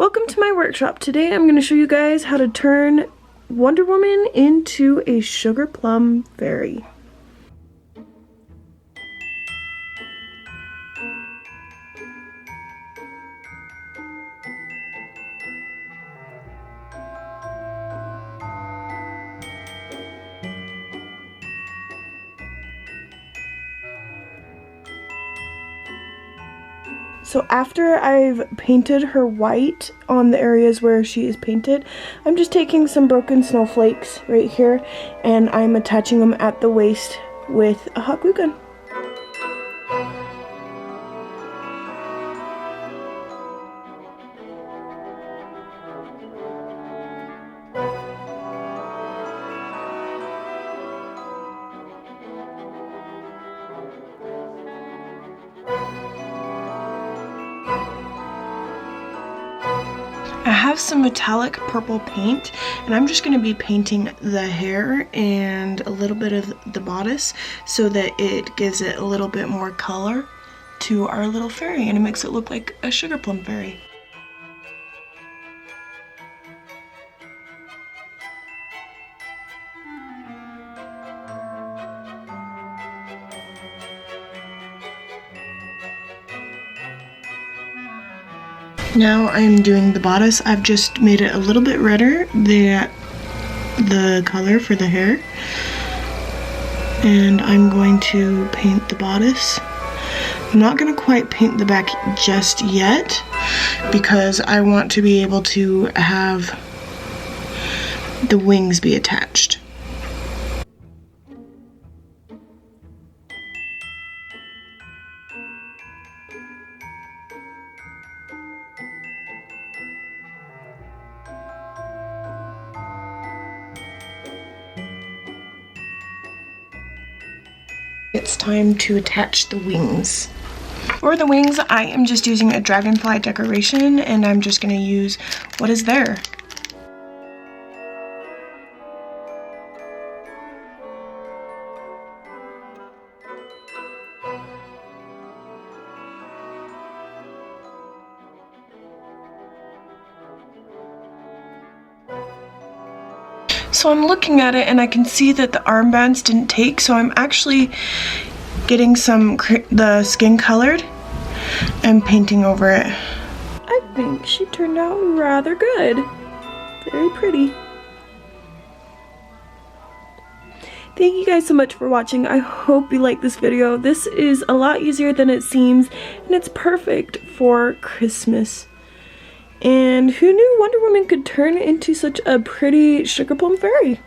Welcome to my workshop. Today I'm going to show you guys how to turn Wonder Woman into a sugar plum fairy. So after I've painted her white on the areas where she is painted, I'm just taking some broken snowflakes right here and I'm attaching them at the waist with a hot glue gun. I have some metallic purple paint and I'm just going to be painting the hair and a little bit of the bodice so that it gives it a little bit more color to our little fairy and it makes it look like a sugar plum fairy. Now I'm doing the bodice. I've just made it a little bit redder, the color for the hair. And I'm going to paint the bodice. I'm not going to quite paint the back just yet because I want to be able to have the wings be attached. It's time to attach the wings. For the wings, I am just using a Dragonfly decoration and I'm just going to use what is there. So I'm looking at it and I can see that the armbands didn't take, so I'm actually getting the skin colored and painting over it. I think she turned out rather good. Very pretty. Thank you guys so much for watching. I hope you like this video. This is a lot easier than it seems and it's perfect for Christmas. And who knew Wonder Woman could turn into such a pretty sugar plum fairy?